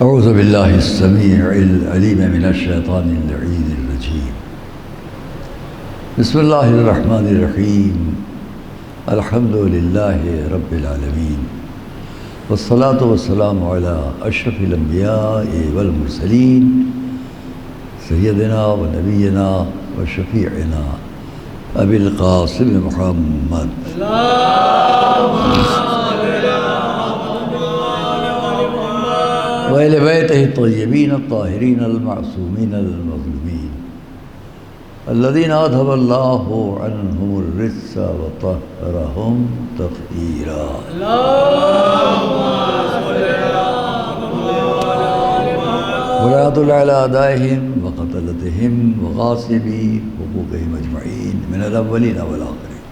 اعوذ باللہ السمیع العلیم من الشیطان اللعین الرجیم بسم اللہ الرحمن الرحیم الحمد للہ رب العالمین والصلاة والسلام علی اشرف الانبیاء والمرسلین سیدنا و نبینا و شفیعنا ابی القاسم محمد وإلى بيته الطيبين الطاهرين المعصومين المظلومين الذين أذهب الله عنهم الرجس وطهرهم تطهيرا ورد على أعدائهم وقتلتهم وغاصبي حقوقهم أجمعين من الأولين والآخرين.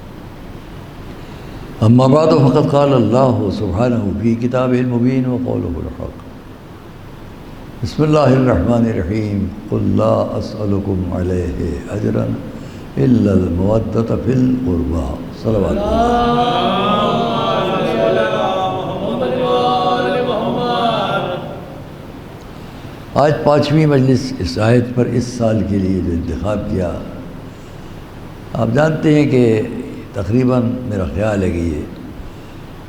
أما بعد فقد قال الله سبحانه في كتابه المبين وقوله الحق. بسم اللہ الرحمن الرحیم قل لا اسألکم علیہ اجرا الا المودۃ فی القربى صلوات آج 5ویں مجلس اس آیت پر اس سال کے لیے جو انتخاب کیا. آپ جانتے ہیں کہ تقریباً میرا خیال ہے کہ یہ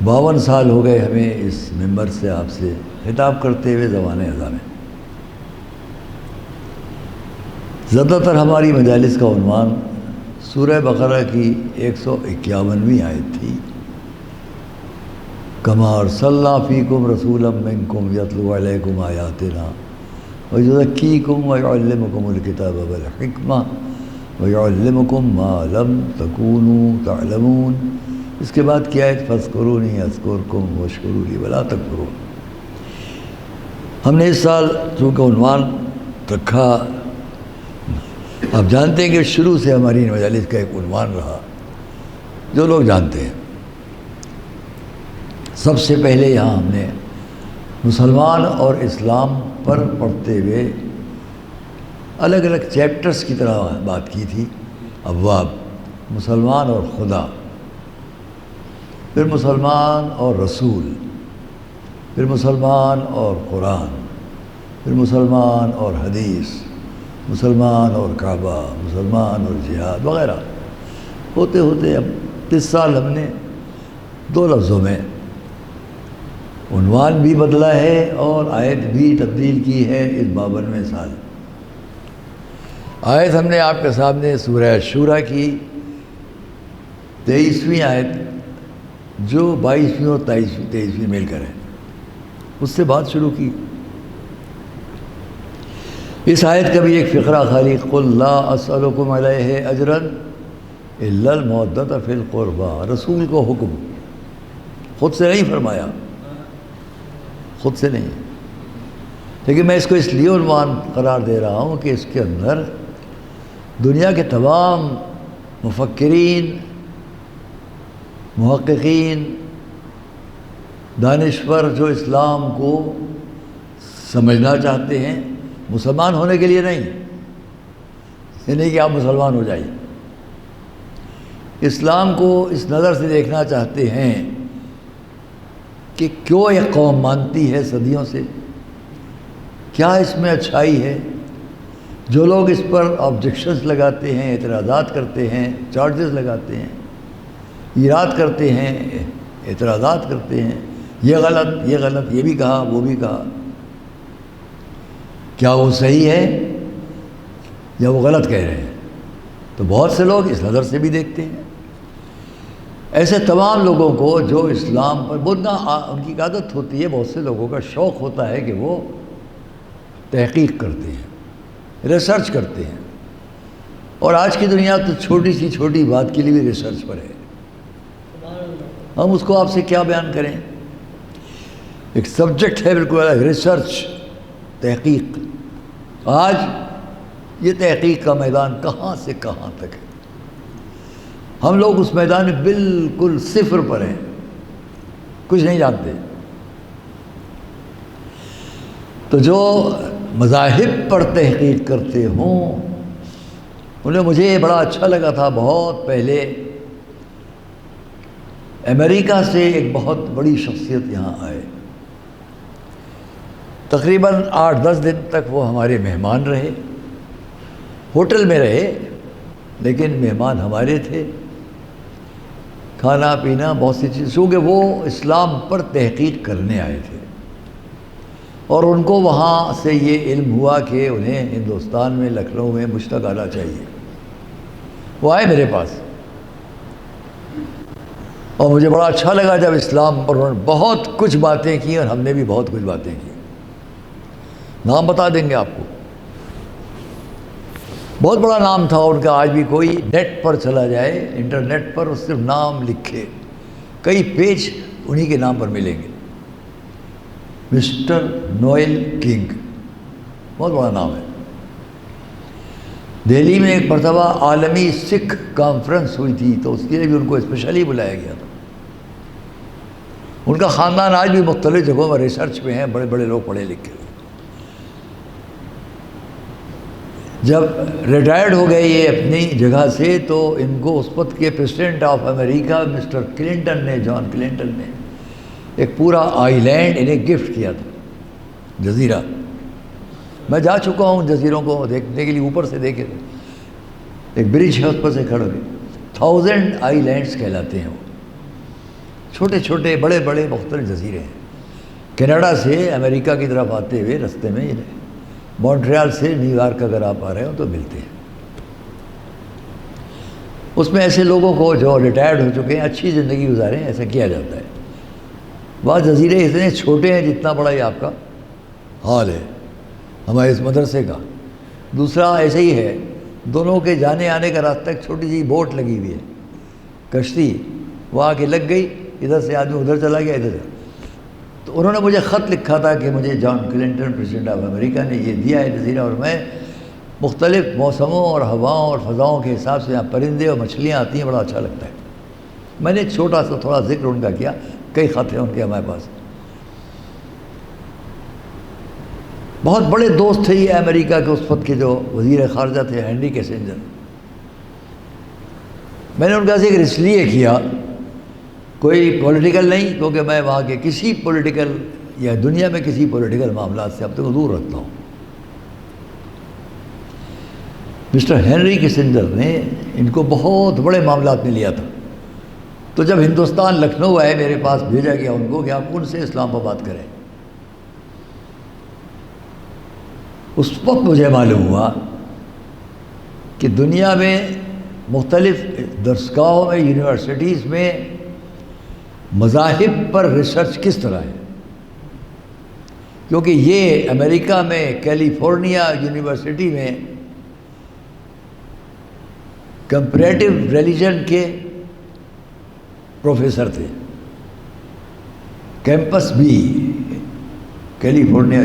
52 سال ہو گئے ہمیں اس ممبر سے آپ سے خطاب کرتے ہوئے زبان ازاں میں. زیادہ تر ہماری مجالس کا عنوان سورہ بقرہ کی 151ویں آیت تھی. کما ارسلنا فیکم رسولا منکم یتلو علیکم آیاتنا ویزکیکم ویعلمکم الکتاب والحکمہ ویعلمکم ما لم تکونوا تعلمون. اس کے بعد کیا آیت فاذکرونی اذکرکم واشکروا لی ولا تکفرون. ہم نے اس سال چونکہ عنوان رکھا، آپ جانتے ہیں کہ شروع سے ہماری مجالس کا ایک عنوان رہا جو لوگ جانتے ہیں. سب سے پہلے یہاں ہم نے مسلمان اور اسلام پر پڑھتے ہوئے الگ الگ چیپٹرز کی طرح بات کی تھی. ابواب، مسلمان اور خدا، پھر مسلمان اور رسول، پھر مسلمان اور قرآن، پھر مسلمان اور حدیث، مسلمان اور کعبہ، مسلمان اور جہاد وغیرہ. ہوتے ہوتے اب اس سال ہم نے 2 لفظوں میں عنوان بھی بدلا ہے اور آیت بھی تبدیل کی ہے. اس 52ویں سال آیت ہم نے آپ کے سامنے سورہ شورى کی 23ویں آیت جو 22ویں اور 23ویں مل کر ہے اس سے بات شروع کی. اس آیت کا بھی ایک فقرہ خالی قل لا اسألکم علیہ اجرا الا المودۃ فی القربى. رسول کو حکم خود سے نہیں فرمایا، خود سے نہیں، لیکن میں اس کو اس لیے عنوان قرار دے رہا ہوں کہ اس کے اندر دنیا کے تمام مفکرین، محققین، دانشور جو اسلام کو سمجھنا چاہتے ہیں، مسلمان ہونے کے لیے نہیں، یہ نہیں کہ آپ مسلمان ہو جائیے، اسلام کو اس نظر سے دیکھنا چاہتے ہیں کہ کیوں یہ قوم مانتی ہے صدیوں سے، کیا اس میں اچھائی ہے. جو لوگ اس پر آبجیکشنز لگاتے ہیں، اعتراضات کرتے ہیں، چارجز لگاتے ہیں، ایراد کرتے ہیں، اعتراضات کرتے ہیں، یہ غلط، یہ غلط، یہ بھی کہا، وہ بھی کہا، کیا وہ صحیح ہے یا وہ غلط کہہ رہے ہیں؟ تو بہت سے لوگ اس نظر سے بھی دیکھتے ہیں. ایسے تمام لوگوں کو جو اسلام پر بولنا ان کی عادت ہوتی ہے، بہت سے لوگوں کا شوق ہوتا ہے کہ وہ تحقیق کرتے ہیں، ریسرچ کرتے ہیں. اور آج کی دنیا تو چھوٹی سی چھوٹی بات کے لیے بھی ریسرچ پر ہے. ہم اس کو آپ سے کیا بیان کریں؟ ایک سبجیکٹ ہے بالکل الگ، ریسرچ، تحقیق. آج یہ تحقیق کا میدان کہاں سے کہاں تک ہے. ہم لوگ اس میدان میں بالکل صفر پر ہیں، کچھ نہیں جانتے. تو جو مذاہب پر تحقیق کرتے ہوں انہیں، مجھے بڑا اچھا لگا تھا بہت پہلے امریکہ سے ایک بہت بڑی شخصیت یہاں آئے، تقریباً 8-10 دن تک وہ ہمارے مہمان رہے، ہوٹل میں رہے لیکن مہمان ہمارے تھے، کھانا پینا بہت سی چیز، چونکہ وہ اسلام پر تحقیق کرنے آئے تھے اور ان کو وہاں سے یہ علم ہوا کہ انہیں ہندوستان میں لکھنؤ میں مجھ تک آنا چاہیے۔ وہ آئے میرے پاس اور مجھے بڑا اچھا لگا جب اسلام پر انہوں نے بہت کچھ باتیں کی اور ہم نے بھی بہت کچھ باتیں کی۔ نام بتا دیں گے آپ کو، بہت بڑا نام تھا ان کا، آج بھی کوئی نیٹ پر چلا جائے، انٹرنیٹ پر صرف نام لکھے کئی پیج انہی کے نام پر ملیں گے، مسٹر نوئل کنگ، بہت بڑا نام ہے۔ دہلی میں ایک مرتبہ عالمی سکھ کانفرنس ہوئی تھی تو اس کے لیے بھی ان کو اسپیشلی بلایا گیا تھا۔ ان کا خاندان آج بھی مختلف جگہوں پر ریسرچ میں ہیں، بڑے بڑے لوگ پڑھے لکھے۔ جب ریٹائرڈ ہو گئے یہ اپنی جگہ سے تو ان کو اس وقت کے president of America mister Clinton نے، جان کلنٹن نے، ایک پورا آئی لینڈ انہیں گفٹ کیا تھا، جزیرہ۔ میں جا چکا ہوں جزیروں کو دیکھنے کے لیے، اوپر سے دیکھے تھے، ایک برج ہے اس پر سے کھڑے ہوئے، 1000 آئی لینڈس کہلاتے ہیں وہ، چھوٹے چھوٹے بڑے بڑے مختلف جزیرے ہیں۔ کینیڈا سے امریکہ کی طرف آتے ہوئے رستے میں مونٹریال سے نیو یارک اگر آپ آ رہے ہو تو ملتے ہیں۔ اس میں ایسے لوگوں کو جو ریٹائرڈ ہو چکے ہیں، اچھی زندگی گزاریں، ایسا کیا جاتا ہے۔ بعض جزیرے اتنے چھوٹے ہیں جتنا بڑا یہ آپ کا ہال ہے ہمارے اس مدرسے کا، دوسرا ایسے ہی ہے، دونوں کے جانے آنے کا راستہ ایک چھوٹی سی بوٹ لگی ہوئی ہے، کشتی، وہ آ کے لگ گئی، ادھر سے آدمی ادھر چلا گیا، ادھر سے۔ تو انہوں نے مجھے خط لکھا تھا کہ مجھے جان کلنٹن پریزیڈنٹ آف امریکہ نے یہ دیا ہے جزیرہ، اور میں مختلف موسموں اور ہواؤں اور فضاؤں کے حساب سے یہاں پرندے اور مچھلیاں آتی ہیں، بڑا اچھا لگتا ہے۔ میں نے چھوٹا سا تھوڑا ذکر ان کا کیا، کئی خط ہیں ان کے ہمارے پاس۔ بہت بڑے دوست تھے یہ امریکہ کے اس وقت کے جو وزیر خارجہ تھے، ہینری کیسنجر۔ میں نے ان کا ذکر اس لیے کیا، کوئی پولیٹیکل نہیں، کیونکہ میں وہاں کے کسی پولیٹیکل یا دنیا میں کسی پولیٹیکل معاملات سے اب تک دور رکھتا ہوں۔ مسٹر ہینری کیسنجر نے ان کو بہت بڑے معاملات میں لیا تھا، تو جب ہندوستان لکھنؤ آئے میرے پاس بھیجا گیا ان کو کہ آپ ان سے اسلام پر بات کریں۔ اس وقت مجھے معلوم ہوا کہ دنیا میں مختلف درسگاہوں میں، یونیورسٹیز میں مذاہب پر ریسرچ کس طرح ہے، کیونکہ یہ امریکہ میں کیلیفورنیا یونیورسٹی میں کمپریٹو ریلیجن کے پروفیسر تھے، campus B, California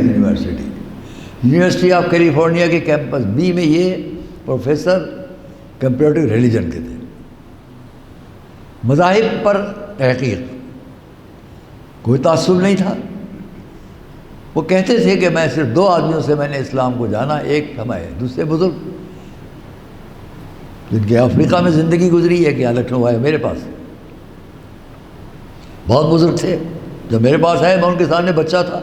university of California کے کیمپس بی میں یہ پروفیسر کمپریٹو ریلیجن کے تھے، مذاہب پر تحقیق، کوئی تعصب نہیں تھا۔ وہ کہتے تھے کہ میں صرف 2 آدمیوں سے میں نے اسلام کو جانا، ایک ہمارے دوسرے بزرگ جن کے افریقہ میں زندگی گزری ہے کہ یہاں لکھنؤ آئے میرے پاس، بہت بزرگ تھے۔ جب میرے پاس آئے میں ان کے سامنے بچہ تھا،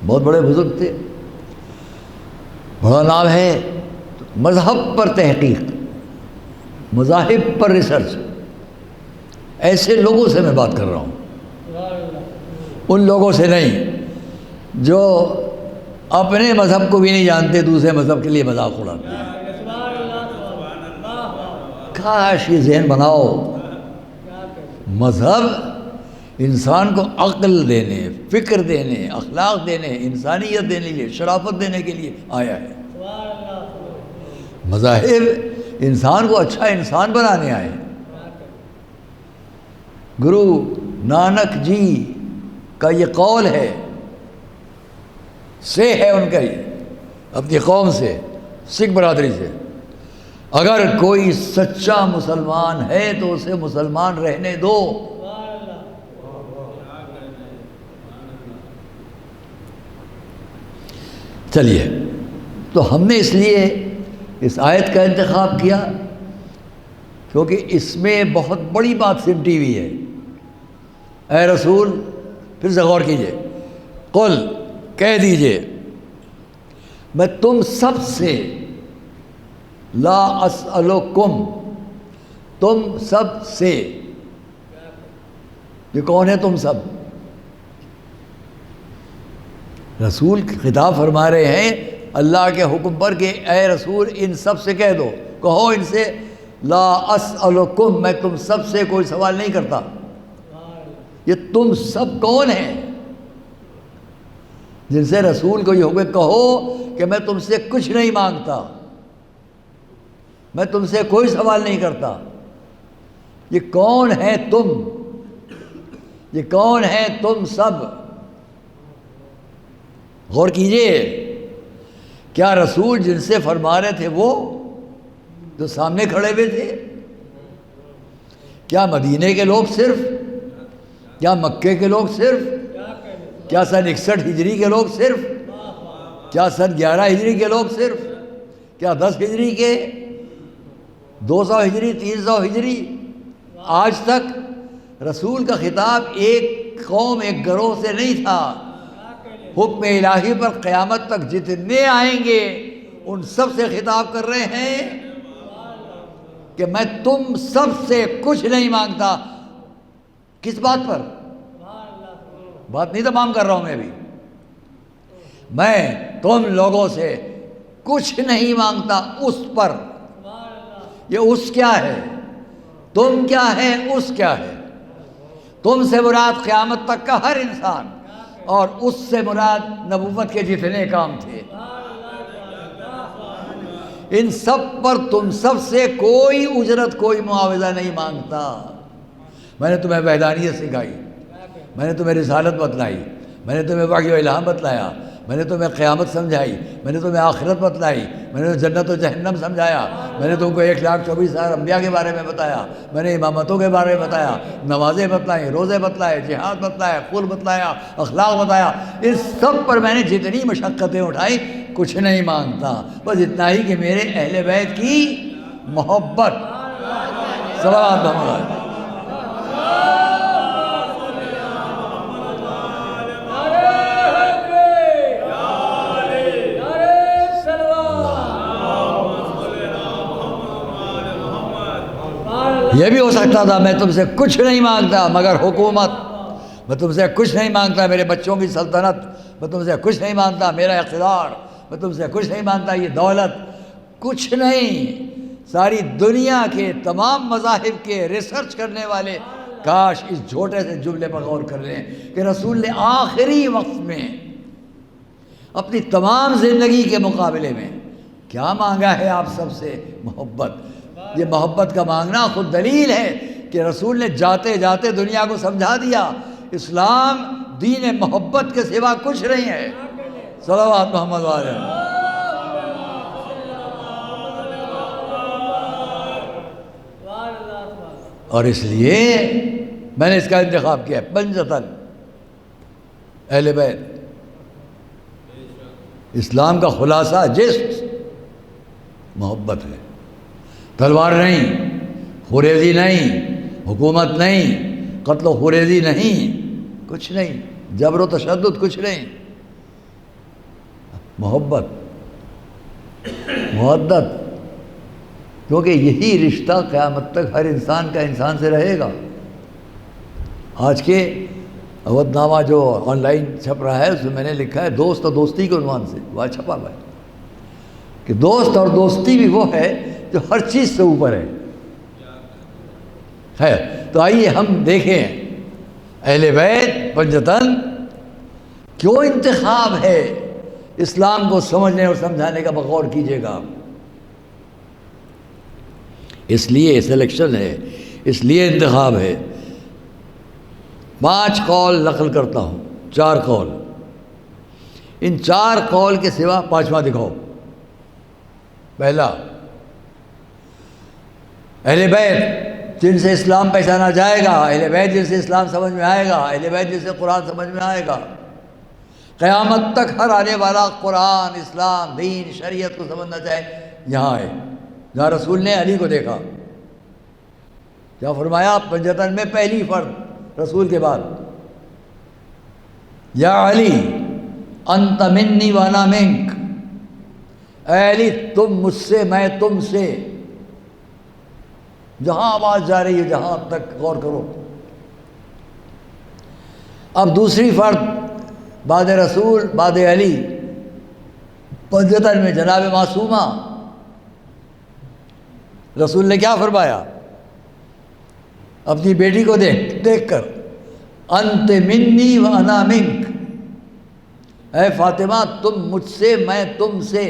بہت بڑے بزرگ تھے، بڑا نام ہے۔ مذہب پر تحقیق، مذاہب پر ریسرچ، ایسے لوگوں سے میں بات کر رہا ہوں، ان لوگوں سے نہیں جو اپنے مذہب کو بھی نہیں جانتے، دوسرے مذہب کے لیے مذاق اڑاتے ہیں۔ کاش یہ ذہن بناؤ، مذہب انسان کو عقل دینے، فکر دینے، اخلاق دینے، انسانیت دینے کے لیے، شرافت دینے کے لیے آیا ہے۔ مذاہب انسان کو اچھا انسان بنانے آئے ہیں۔ گرو نانک جی کا یہ قول ہے، سے ہے ان کا یہ اپنی قوم سے، سکھ برادری سے، اگر کوئی سچا مسلمان ہے تو اسے مسلمان رہنے دو۔ چلیے، تو ہم نے اس لیے اس آیت کا انتخاب کیا کیونکہ اس میں بہت بڑی بات سمٹی ہوئی ہے۔ اے رسول، پھر سے غور کیجئے، قل کہہ دیجئے میں تم سب سے لا اسألکم، تم سب سے، یہ کون ہے تم سب؟ رسول خطاب فرما رہے ہیں اللہ کے حکم پر کہ اے رسول ان سب سے کہہ دو، کہو ان سے لا اسألکم، میں تم سب سے کوئی سوال نہیں کرتا۔ یہ تم سب کون ہیں جن سے رسول کو یہ حکم کہو کہ میں تم سے کچھ نہیں مانگتا، میں تم سے کوئی سوال نہیں کرتا؟ یہ کون ہے تم؟ یہ کون ہے تم سب؟ غور کیجئے، کیا رسول جن سے فرما رہے تھے وہ جو سامنے کھڑے ہوئے تھے؟ کیا مدینے کے لوگ صرف؟ کیا مکے کے لوگ صرف؟ کیا سن 61 ہجری کے لوگ صرف؟ کیا سن 11 ہجری کے لوگ صرف؟ کیا 10 ہجری کے؟ 200 ہجری، 300 ہجری؟ آج تک رسول کا خطاب ایک قوم، ایک گروہ سے نہیں تھا۔ حکم الہی پر قیامت تک جتنے آئیں گے ان سب سے خطاب کر رہے ہیں کہ میں تم سب سے کچھ نہیں مانگتا۔ کس بات پر؟ بات نہیں تمام کر رہا ہوں میں بھی، میں تم لوگوں سے کچھ نہیں مانگتا اس پر۔ یہ اس کیا ہے؟ تم کیا ہے؟ اس کیا ہے؟ تم سے مراد قیامت تک کا ہر انسان، اور اس سے مراد نبوت کے جتنے کام تھے۔ ان سب پر تم سب سے کوئی اجرت، کوئی معاوضہ نہیں مانگتا۔ میں نے تمہیں وحدانیت سکھائی، میں نے تمہیں رسالت بتلائی، میں نے تمہیں وحی و الہام بتلایا، میں نے تمہیں قیامت سمجھائی، میں نے تمہیں آخرت بتلائی، میں نے جنت و جہنم سمجھایا، میں نے تم کو 1,24,000 انبیاء کے بارے میں بتایا، میں نے امامتوں کے بارے میں بتایا، نمازیں بتلائیں، روزے بتلائے، جہاد بتلایا، خون بتلایا، اخلاق بتایا۔ ان سب پر میں نے جتنی مشقتیں اٹھائی کچھ نہیں مانگتا، بس اتنا ہی کہ میرے اہل بیت کی محبت۔ صلوات محمد۔ یہ بھی ہو سکتا تھا میں تم سے کچھ نہیں مانگتا مگر حکومت، میں تم سے کچھ نہیں مانگتا میرے بچوں کی سلطنت، میں تم سے کچھ نہیں مانگتا میرا اقتدار، میں تم سے کچھ نہیں مانگتا یہ دولت، کچھ نہیں۔ ساری دنیا کے تمام مذاہب کے ریسرچ کرنے والے کاش اس چھوٹے سے جملے پر غور کر لیں کہ رسول نے آخری وقت میں اپنی تمام زندگی کے مقابلے میں کیا مانگا ہے آپ سب سے؟ محبت۔ یہ محبت کا مانگنا خود دلیل ہے کہ رسول نے جاتے جاتے دنیا کو سمجھا دیا اسلام دین محبت کے سوا کچھ نہیں ہے۔ صلوات محمد علیہ۔ اور اس لیے میں نے اس کا انتخاب کیا پنجتن اہل بیت۔ اسلام کا خلاصہ جسم محبت ہے، تلوار نہیں، خوریزی نہیں، حکومت نہیں، قتل و خوریزی نہیں، کچھ نہیں، جبر و تشدد کچھ نہیں، محبت، مودت، کیونکہ یہی رشتہ قیامت تک ہر انسان کا انسان سے رہے گا۔ آج کے عہد نامہ جو آن لائن چھپ رہا ہے اس میں نے لکھا ہے دوست اور دوستی کے عنوان سے، وہ چھپا ہوا ہے کہ دوست اور دوستی بھی وہ ہے جو ہر چیز سے اوپر ہے۔ خیر، تو آئیے ہم دیکھیں اہل بیت پنجتن کیوں انتخاب ہے اسلام کو سمجھنے اور سمجھانے کا؟ بغور کیجیے گا، اس لیے سلیکشن ہے، اس لیے انتخاب ہے۔ 5 قول نقل کرتا ہوں، 4 قول، ان 4 قول کے سوا 5واں دکھاؤ۔ پہلا، اہل بیت جن سے اسلام پہچانا جائے گا، اہل بیت جن سے اسلام سمجھ میں آئے گا، اہل بیت جن سے قرآن سمجھ میں آئے گا، قیامت تک ہر آنے والا قرآن، اسلام، دین، شریعت کو سمجھنا چاہے، یہاں ہے جہاں رسول نے علی کو دیکھا، کیا فرمایا؟ پنجتن میں پہلی فرد رسول کے بعد، یا علی انت منی وانا منک، اے علی تم مجھ سے میں تم سے، جہاں آواز جا رہی ہے جہاں تک غور کرو۔ اب دوسری فرد بعد رسول بعد علی پنجتن میں جناب معصومہ، رسول نے کیا فرمایا اپنی بیٹی کو دیکھ کر، انت منی و انا منک، اے فاطمہ تم مجھ سے میں تم سے۔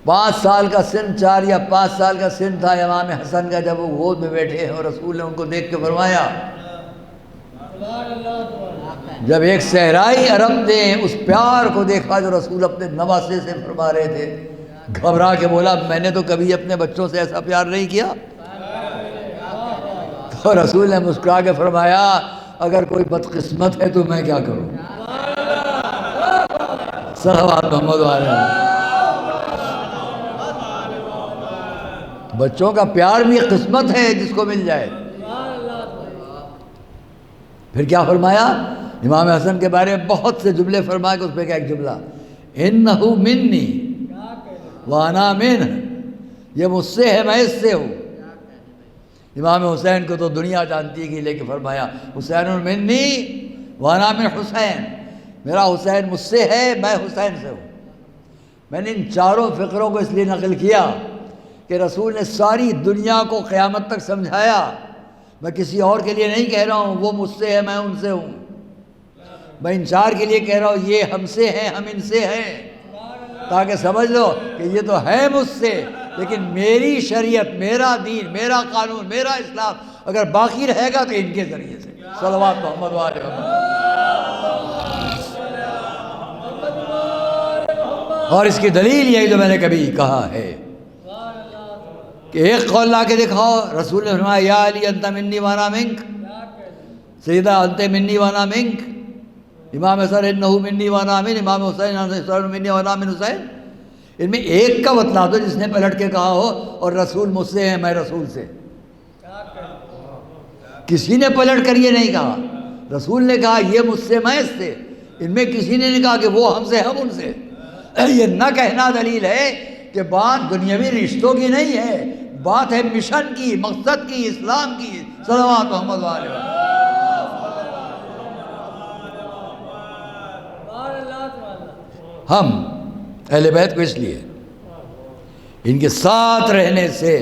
5 سال کا سن 4 یا 5 سال کا سن تھا امام حسن کا جب وہ گود میں بیٹھے ہیں، اور رسول نے ان کو دیکھ کے فرمایا، جب ایک صحرائی عرب نے اس پیار کو دیکھا جو رسول اپنے نواسے سے فرما رہے تھے، گھبرا کے بولا میں نے تو کبھی اپنے بچوں سے ایسا پیار نہیں کیا۔ تو رسول نے مسکرا کے فرمایا اگر کوئی بدقسمت ہے تو میں کیا کروں۔ صلوات محمد علیہ۔ بچوں کا پیار بھی قسمت ہے جس کو مل جائے۔ پھر کیا فرمایا امام حسن کے بارے میں بہت سے جملے فرمائے کہ اس پہ کیا ایک جملہ، انہو منی وانا منہ، یہ مجھ سے ہے میں اس سے ہوں۔ امام حسین کو تو دنیا جانتی ہے کہ لے کے فرمایا حسین منی وانا من حسین، میرا حسین مجھ سے ہے میں حسین سے ہوں۔ میں نے ان چاروں فقروں کو اس لیے نقل کیا کہ رسول نے ساری دنیا کو قیامت تک سمجھایا، میں کسی اور کے لیے نہیں کہہ رہا ہوں وہ مجھ سے ہے میں ان سے ہوں، میں ان چار کے لیے کہہ رہا ہوں یہ ہم سے ہیں ہم ان سے ہیں، تاکہ سمجھ لو کہ یہ تو ہے مجھ سے، لیکن میری شریعت میرا دین میرا قانون میرا اسلام اگر باقی رہے گا تو ان کے ذریعے سے۔ صلوات محمد علیہ وسلم۔ اور اس کی دلیل یہی جو میں نے کبھی کہا ہے کہ ایک قول لا کے دکھاؤ، رسول نے فرمایا یا علی انت منی وانا منک، سیدہ انت منی وانا منک، امام حسن انہو منی وانا من، امام حسین منی وانا من حسین، ان میں ایک کا بتلا دو جس نے پلٹ کے کہا ہو اور رسول مجھ سے ہے میں رسول سے۔ کسی نے پلٹ کر یہ نہیں کہا، رسول نے کہا یہ مجھ سے میں اس سے، ان میں کسی نے نہیں کہا کہ وہ ہم سے ہم ان سے۔ یہ نہ کہنا دلیل ہے کہ بات دنیاوی رشتوں کی نہیں ہے، بات ہے مشن کی، مقصد کی، اسلام کی۔ صلوات محمد علیہ وسلم۔ ہم اہل بیت کو اس لیے ان کے ساتھ رہنے سے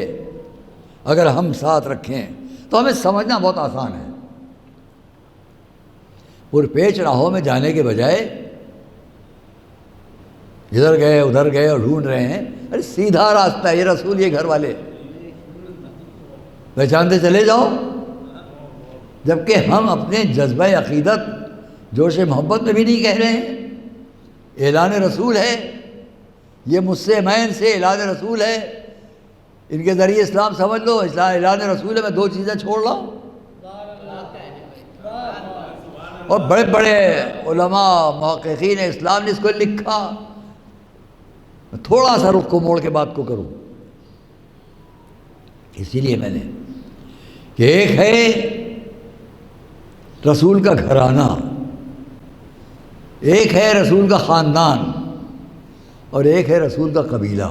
اگر ہم ساتھ رکھیں تو ہمیں سمجھنا بہت آسان ہے۔ پرپیچ راہوں میں جانے کے بجائے ادھر گئے ادھر گئے اور ڈھونڈ رہے ہیں، ارے سیدھا راستہ ہے، یہ رسول یہ گھر والے پہچانتے چلے جاؤ۔ جبکہ ہم اپنے جذبہ عقیدت جوش محبت میں بھی نہیں کہہ رہے ہیں، اعلان رسول ہے، یہ مجھ سے میں ان سے، اعلان رسول ہے، ان کے ذریعے اسلام سمجھ لو، اعلان رسول ہے، میں 2 چیزیں چھوڑ رہا ہوں۔ اور بڑے بڑے علماء محققین اسلام نے اس کو لکھا، میں تھوڑا سا رخ کو موڑ کے بات کو کروں، اسی لیے میں نے کہ ایک ہے رسول کا گھرانہ، ایک ہے رسول کا خاندان، اور ایک ہے رسول کا قبیلہ۔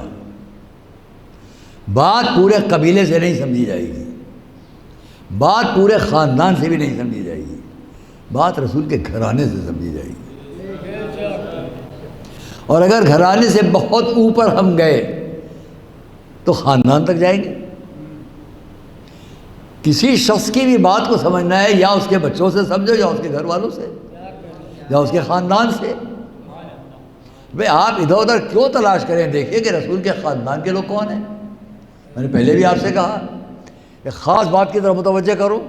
بات پورے قبیلے سے نہیں سمجھی جائے گی، بات پورے خاندان سے بھی نہیں سمجھی جائے گی، بات رسول کے گھرانے سے سمجھی جائے گی۔ اور اگر گھرانے سے بہت اوپر ہم گئے تو خاندان تک جائیں گے۔ کسی شخص کی بھی بات کو سمجھنا ہے یا اس کے بچوں سے سمجھو یا اس کے گھر والوں سے یا اس کے خاندان سے۔ بھئی آپ ادھر ادھر کیوں تلاش کریں، دیکھیے کہ رسول کے خاندان کے لوگ کون ہیں۔ میں نے پہلے بھی آپ سے کہا کہ خاص بات کی طرف متوجہ کرو،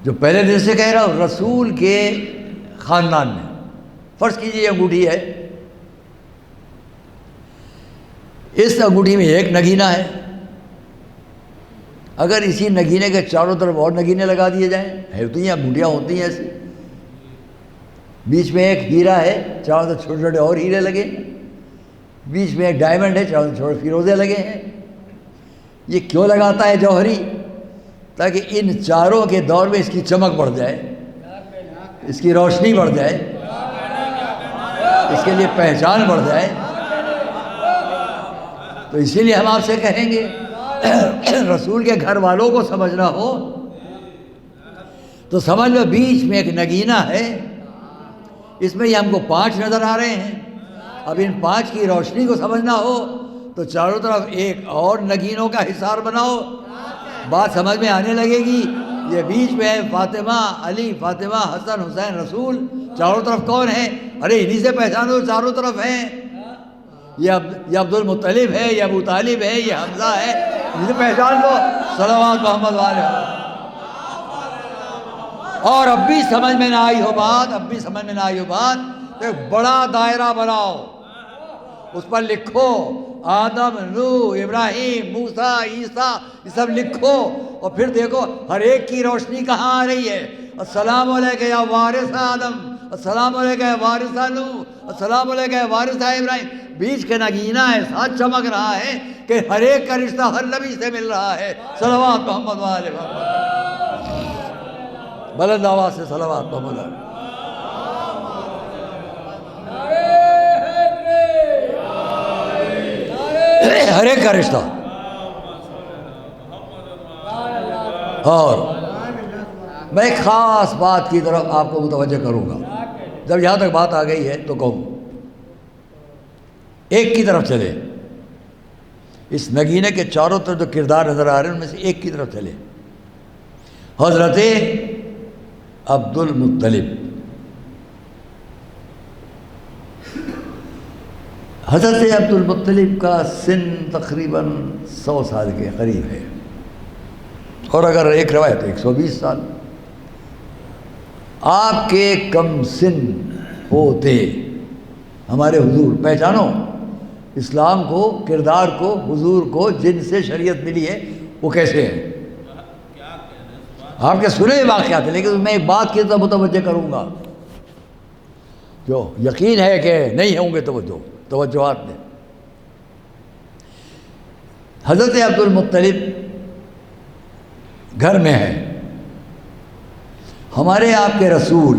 جو پہلے دن سے کہہ رہا ہوں، رسول کے خاندان میں فرض کیجئے یہ انگوٹھی ہے، اس انگوٹھی میں ایک نگینہ ہے، اگر اسی نگینے کے چاروں طرف اور نگینے لگا دیے جائیں، ہے تو یہ انگوٹھیاں ہوتی ہیں ایسی، بیچ میں ایک ہیرا ہے، چاروں طرف چھوٹے چھوٹے اور ہیرے لگے ہیں، بیچ میں ایک ڈائمنڈ ہے، چاروں طرف چھوٹے فیروزے لگے ہیں۔ یہ کیوں لگاتا ہے جوہری؟ تاکہ ان چاروں کے دور میں اس کی چمک بڑھ جائے، اس کی روشنی بڑھ جائے، اس کے لیے پہچان بڑھ جائے، تو اسی لیے ہم آپ سے کہیں گے رسول کے گھر والوں کو سمجھنا ہو تو سمجھ لو بیچ میں ایک نگینہ ہے، اس میں یہ ہم کو 5 نظر آ رہے ہیں، اب ان 5 کی روشنی کو سمجھنا ہو تو چاروں طرف ایک اور نگینوں کا حصار بناؤ، بات سمجھ میں آنے لگے گی۔ یہ بیچ میں ہے فاطمہ علی، فاطمہ حسن حسین رسول، چاروں طرف کون ہے؟ ارے انہی سے پہچانو چاروں طرف ہیں، یہ عبد المطلب ہے، یہ ابو طالب ہے، یہ حمزہ ہے، انہی سے پہچان لو۔ صلوات محمد والے۔ اور اب بھی سمجھ میں نہ آئی ہو بات، تو ایک بڑا دائرہ بناؤ، اس پر لکھو آدم، نوح، ابراہیم، موسیٰ، عیسیٰ، یہ سب لکھو، اور پھر دیکھو ہر ایک کی روشنی کہاں آ رہی ہے۔ السلام علیکہ یا وارث آدم، السلام علیکہ یا وارث نوح، السلام علیکہ یا وارث ابراہیم۔ بیچ کے نگینہ ہے، ساتھ چمک رہا ہے کہ ہر ایک کا رشتہ ہر نبی سے مل رہا ہے۔ صلوات محمد والے محمد، بلند آواز سے صلوات محمد والے۔ ہر ایک کا رشتہ۔ اور میں ایک خاص بات کی طرف آپ کو متوجہ کروں گا، جب یہاں تک بات آ گئی ہے تو کہوں، ایک کی طرف چلے، اس نگینے کے چاروں طرف جو کردار نظر آ رہے ہیں ان میں سے ایک کی طرف چلے، حضرت عبد المطلب۔ حضرت عبد المطلب کا سن تقریباً 100 سال کے قریب ہے، اور اگر ایک روایت 120 سال۔ آپ کے کم سن ہوتے ہمارے حضور، پہچانو اسلام کو، کردار کو، حضور کو جن سے شریعت ملی ہے وہ کیسے ہیں۔ آپ کے سنے واقعات ہیں، لیکن میں ایک بات کی طرف متوجہ کروں گا جو یقین ہے کہ نہیں ہوں گے توجہات میں۔ حضرت عبد المطلب گھر میں ہے، ہمارے آپ کے رسول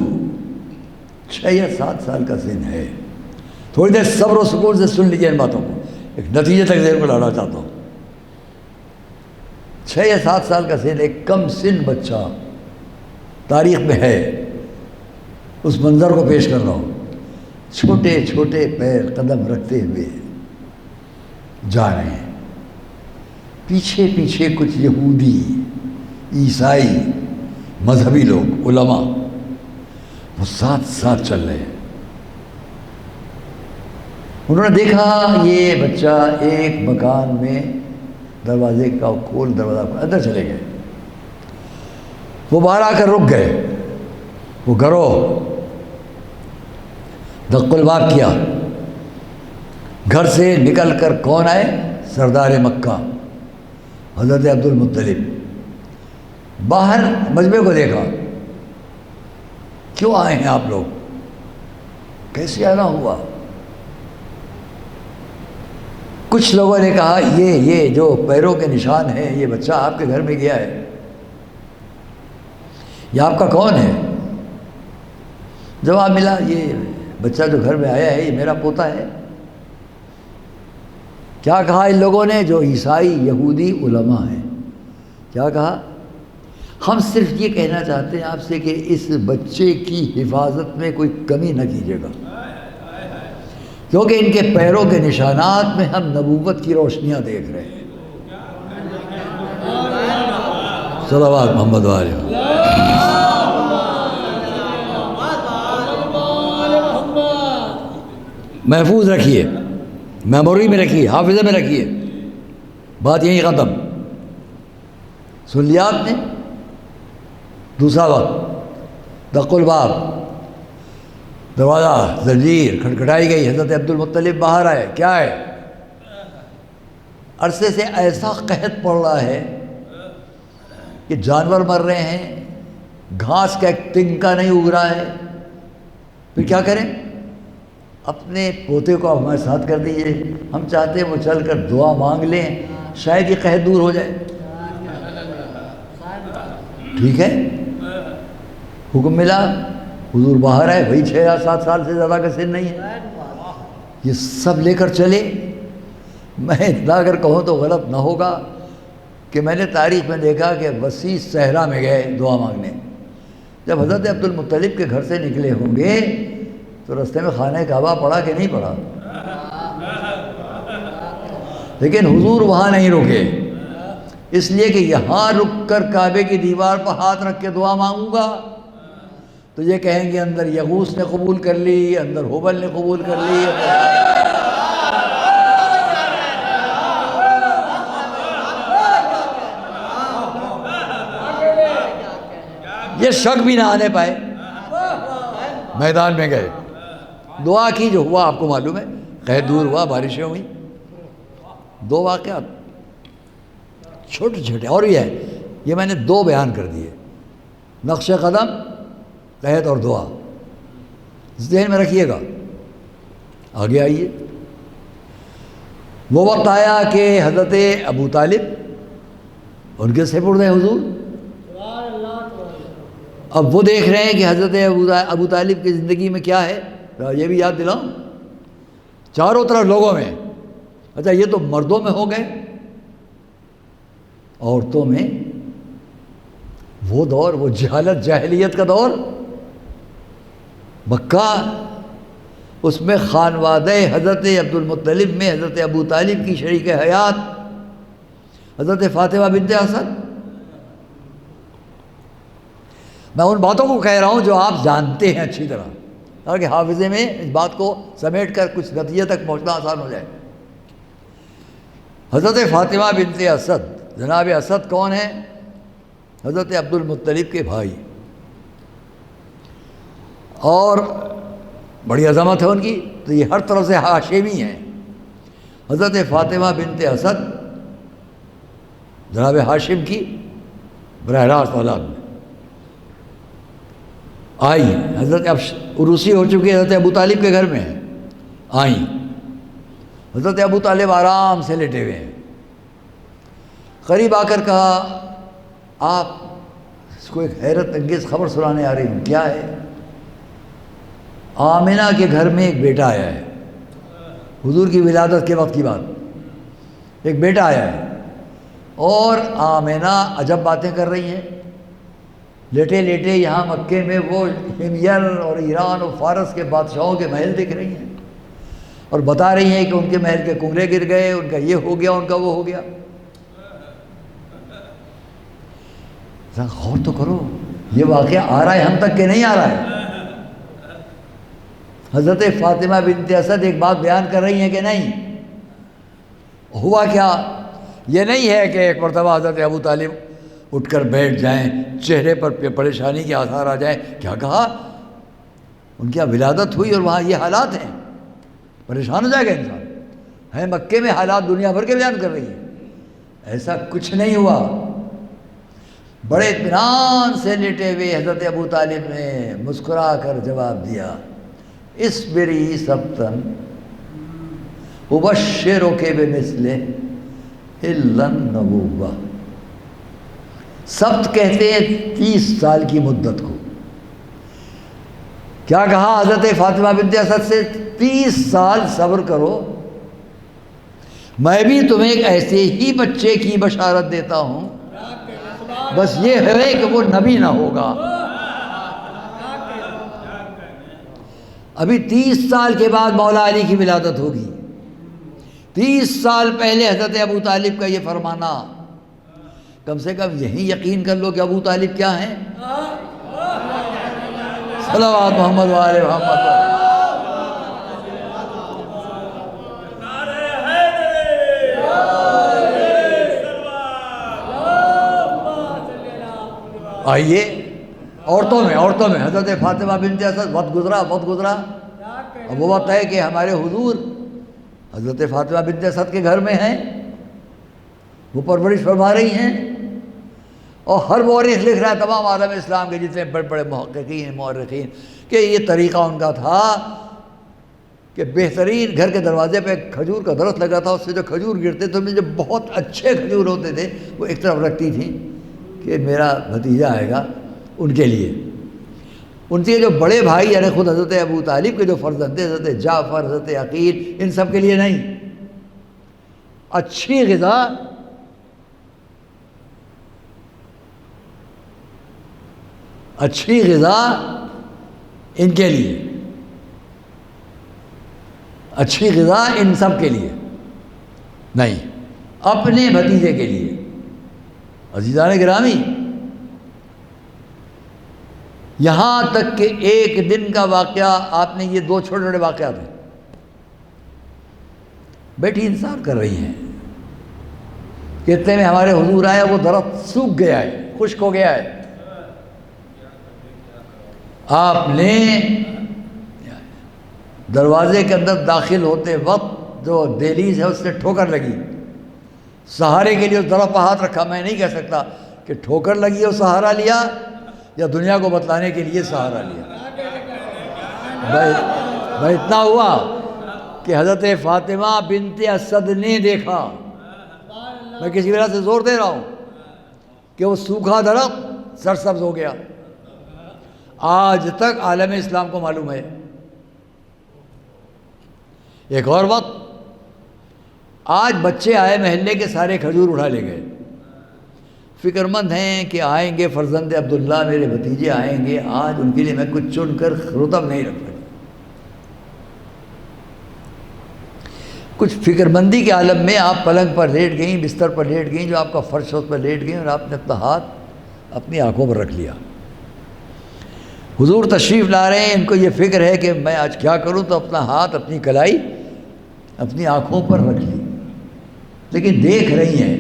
6 یا 7 سال کا سن ہے۔ تھوڑی دیر صبر و سکون سے سن لیجیے ان باتوں کو، ایک نتیجے تک ذہن کو لانا چاہتا ہوں۔ 6 یا 7 سال کا سن، ایک کم سن بچہ تاریخ میں ہے۔ اس منظر کو پیش کر رہا ہوں، چھوٹے چھوٹے پیر قدم رکھتے ہوئے جا رہے ہیں، پیچھے پیچھے کچھ یہودی، عیسائی، مذہبی لوگ، علماء، وہ ساتھ ساتھ چل رہے ہیں۔ انہوں نے دیکھا یہ بچہ ایک مکان میں دروازے کا کھول، دروازہ کھول، اندر چلے گئے۔ وہ باہر آ کر رک گئے، وہ گروہ دق الباب کیا، گھر سے نکل کر کون آئے؟ سردار مکہ حضرت عبد المطلب۔ باہر مجمع کو دیکھا، کیوں آئے ہیں آپ لوگ، کیسے آنا ہوا؟ کچھ لوگوں نے کہا یہ جو پیروں کے نشان ہیں، یہ بچہ آپ کے گھر میں گیا ہے، یہ آپ کا کون ہے؟ جواب ملا، یہ بچہ جو گھر میں آیا ہے یہ میرا پوتا ہے۔ کیا کہا ان لوگوں نے جو عیسائی، یہودی، علماء ہیں؟ کیا کہا؟ ہم صرف یہ کہنا چاہتے ہیں آپ سے کہ اس بچے کی حفاظت میں کوئی کمی نہ کیجیے گا، کیونکہ ان کے پیروں کے نشانات میں ہم نبوت کی روشنیاں دیکھ رہے ہیں۔ صلوات محمد والے۔ محفوظ رکھیے، میموری میں رکھیے، حافظے میں رکھیے، بات یہیں ختم۔ سن لیا آپ نے؟ دوسرا وقت دق الباب، دروازہ زنجیر کھٹکھٹائی گئی، حضرت عبد المطلب باہر آئے۔ کیا ہے؟ عرصے سے ایسا قحط پڑ رہا ہے کہ جانور مر رہے ہیں، گھاس کا ایک تنکا نہیں اگ رہا ہے، پھر کیا کریں؟ اپنے پوتے کو ہمارے ساتھ کر دیجیے، ہم چاہتے ہیں وہ چل کر دعا مانگ لیں، شاید یہ قحط دور ہو جائے۔ ٹھیک ہے، حکم ملا، حضور باہر ہے، وہی 6 یا 7 سال سے زیادہ کا سن نہیں ہے، یہ سب لے کر چلے۔ میں اتنا اگر کہوں تو غلط نہ ہوگا کہ میں نے تاریخ میں دیکھا کہ وسیع صحرا میں گئے دعا مانگنے، جب حضرت عبد المطلب کے گھر سے نکلے ہوں گے تو رستے میں خانہ کعبہ پڑا کہ نہیں پڑا، لیکن حضور وہاں نہیں رکے، اس لیے کہ یہاں رک کر کعبے کی دیوار پر ہاتھ رکھ کے دعا مانگوں گا تو یہ کہیں گے اندر یغوث نے قبول کر لی، اندر ہبل نے قبول کر لی۔ یہ شک بھی نہ آنے پائے۔ میدان میں گئے، دعا کی، جو ہوا آپ کو معلوم ہے، قحط دور ہوا، بارشیں ہوئیں۔ 2 واقعات چھوٹے چھوٹے، اور یہ میں نے 2 بیان کر دیے، نقش قدم، قحط اور دعا، ذہن میں رکھیے گا۔ آگے آئیے، وہ وقت آیا کہ حضرت ابو طالب ان کے سپرد ہیں حضور، اب وہ دیکھ رہے ہیں کہ حضرت ابو طالب کی زندگی میں کیا ہے، یہ بھی یاد دلاؤں، چاروں طرف لوگوں میں، اچھا یہ تو مردوں میں ہو گئے، عورتوں میں وہ دور، وہ جہالت جاہلیت کا دور، مکہ، اس میں خانوادہ حضرت عبد المطلب میں حضرت ابو طالب کی شریک حیات حضرت فاطمہ بنت اسد۔ میں ان باتوں کو کہہ رہا ہوں جو آپ جانتے ہیں اچھی طرح، تاکہ حافظے میں اس بات کو سمیٹ کر کچھ نتیجے تک پہنچنا آسان ہو جائے۔ حضرت فاطمہ بنت اسد، جناب اسد کون ہیں؟ حضرت عبد المطلب کے بھائی، اور بڑی عظمت ہے ان کی، تو یہ ہر طرف سے ہاشمی ہیں۔ حضرت فاطمہ بنت اسد جناب ہاشم کی براہ راست اولاد میں آئی، حضرت اب عروسی ہو چکی ہے، حضرت ابو طالب کے گھر میں ہیں، آئیں، حضرت ابو طالب آرام سے لیٹے ہوئے ہیں، قریب آ کر کہا آپ اس کو ایک حیرت انگیز خبر سنانے آ رہی ہوں، کیا ہے؟ آمنہ کے گھر میں ایک بیٹا آیا ہے، حضور کی ولادت کے وقت کی بات، ایک بیٹا آیا ہے، اور آمنہ عجب باتیں کر رہی ہیں، لیٹے لیٹے یہاں مکے میں وہ ہمیر اور ایران اور فارس کے بادشاہوں کے محل دیکھ رہی ہیں، اور بتا رہی ہیں کہ ان کے محل کے کنگرے گر گئے، ان کا یہ ہو گیا، ان کا وہ ہو گیا۔ غور تو کرو، یہ واقعہ آ رہا ہے ہم تک کہ نہیں آ رہا ہے؟ حضرت فاطمہ بنت اسد ایک بات بیان کر رہی ہیں کہ نہیں؟ ہوا کیا؟ یہ نہیں ہے کہ ایک مرتبہ حضرت ابو طالب اٹھ کر بیٹھ جائیں، چہرے پر پریشانی کے آثار آ جائیں، کیا کہا؟ ان کی ولادت ہوئی اور وہاں یہ حالات ہیں، پریشان ہو جائے گا انسان، ہے مکے میں حالات دنیا بھر کے بیان کر رہی ہے، ایسا کچھ نہیں ہوا۔ بڑے اطمینان سے لیٹے ہوئے حضرت ابو طالب نے مسکرا کر جواب دیا، اصبری سبتن ابشرک بمثلہ الا النبوہ۔ سبت کہتے ہیں 30 سال کی مدت کو۔ کیا کہا حضرت فاطمہ بنت اسد سے؟ 30 سال صبر کرو، میں بھی تمہیں ایک ایسے ہی بچے کی بشارت دیتا ہوں، بس یہ ہے کہ وہ نبی نہ ہوگا۔ ابھی 30 سال کے بعد مولا علی کی ولادت ہوگی، 30 سال پہلے حضرت ابو طالب کا یہ فرمانا، کم سے کم یہی یقین کر لو کہ ابو طالب کیا ہیں؟ صلوات محمد و آل محمد۔ آئیے، عورتوں میں حضرت فاطمہ بنت اسد وقت گزرا، اب وہ وقت ہے کہ ہمارے حضور حضرت فاطمہ بنت اسد کے گھر میں ہیں، وہ پرورش فرما رہی ہیں، اور ہر مورخ لکھ رہا ہے، تمام عالم اسلام کے جتنے بڑے بڑے محققین مورخین، کہ یہ طریقہ ان کا تھا کہ بہترین گھر کے دروازے پہ کھجور کا درخت لگا تھا، اس سے جو کھجور گرتے تھے، جو بہت اچھے کھجور ہوتے تھے، وہ ایک طرف رکھتی تھی کہ میرا بھتیجا آئے گا ان کے لیے۔ ان کے جو بڑے بھائی یعنی خود حضرت ابو طالب کے جو فرزند تھے، حضرت جعفر، حضرت عقیل، ان سب کے لیے نہیں. اچھی غذا ان کے لیے، اچھی غذا ان سب کے لیے نہیں، اپنے بھتیجے کے لیے. عزیزان گرامی، یہاں تک کہ ایک دن کا واقعہ، آپ نے یہ 2 چھوٹے چھوٹے واقعات ہیں. بیٹی انتظار کر رہی ہیں کہ اتنے میں ہمارے حضور آیا، وہ درخت سوکھ گیا ہے، خشک ہو گیا ہے. آپ نے دروازے کے اندر داخل ہوتے وقت جو دہلیز ہے اس سے ٹھوکر لگی، سہارے کے لیے اس درخت پر ہاتھ رکھا. میں نہیں کہہ سکتا کہ ٹھوکر لگی اور سہارا لیا یا دنیا کو بتلانے کے لیے سہارا لیا. بھائی اتنا ہوا کہ حضرت فاطمہ بنت اسد نے دیکھا. میں کسی وجہ سے زور دے رہا ہوں کہ وہ سوکھا درخت سرسبز ہو گیا. آج تک عالم اسلام کو معلوم ہے. ایک اور وقت، آج بچے آئے محلے کے، سارے کھجور اٹھا لے گئے. فکر مند ہیں کہ آئیں گے فرزند عبداللہ، میرے بھتیجے آئیں گے، آج ان کے لیے میں کچھ چن کر رطب نہیں رکھ سکتا. کچھ فکر مندی کے عالم میں آپ پلنگ پر لیٹ گئیں، بستر پر لیٹ گئیں، جو آپ کا فرش اس پر لیٹ گئیں، اور آپ نے اپنا ہاتھ اپنی آنکھوں پر رکھ لیا. حضور تشریف لا رہے ہیں، ان کو یہ فکر ہے کہ میں آج کیا کروں، تو اپنا ہاتھ، اپنی کلائی اپنی آنکھوں پر رکھ لی. لیکن دیکھ رہی ہیں.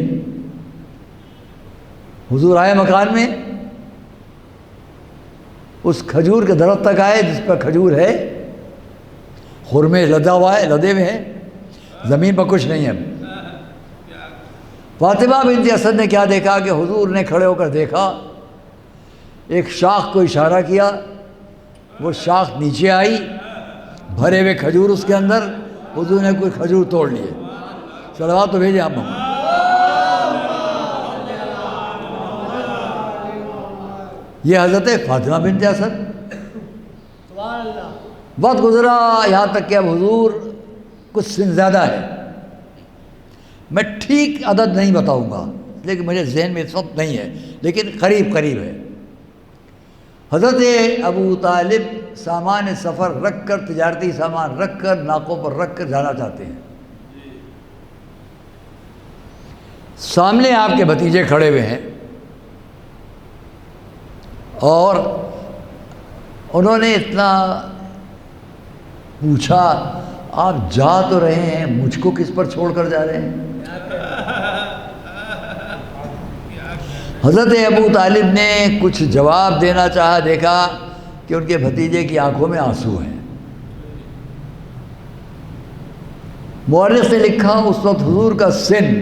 حضور آئے مکان میں، اس کھجور کے درخت تک آئے جس پر کھجور ہے، خرمے لدا ہوا ہے، لدے ہوئے ہیں، زمین پر کچھ نہیں ہے. فاطمہ بنت اسد نے کیا دیکھا کہ حضور نے کھڑے ہو کر دیکھا، ایک شاخ کو اشارہ کیا، وہ شاخ نیچے آئی، بھرے ہوئے کھجور اس کے اندر. حضور نے کوئی کھجور توڑ لیے. صلوات تو بھیجیں آپ محمد. یہ حضرت فاطمہ بنت اسد. وقت گزرا یہاں تک کہ اب حضور کچھ سن زیادہ ہے. میں ٹھیک عدد نہیں بتاؤں گا لیکن مجھے ذہن میں اس وقت نہیں ہے، لیکن قریب ہے. حضرت ابو طالب سامان سفر رکھ کر، تجارتی سامان رکھ کر، ناکوں پر رکھ کر جانا چاہتے ہیں. سامنے آپ کے بھتیجے کھڑے ہوئے ہیں اور انہوں نے اتنا پوچھا، آپ جا تو رہے ہیں، مجھ کو کس پر چھوڑ کر جا رہے ہیں؟ حضرت ابو طالب نے کچھ جواب دینا چاہا، دیکھا کہ ان کے بھتیجے کی آنکھوں میں آنسو ہیں. مورخ نے لکھا اس وقت حضور کا سن،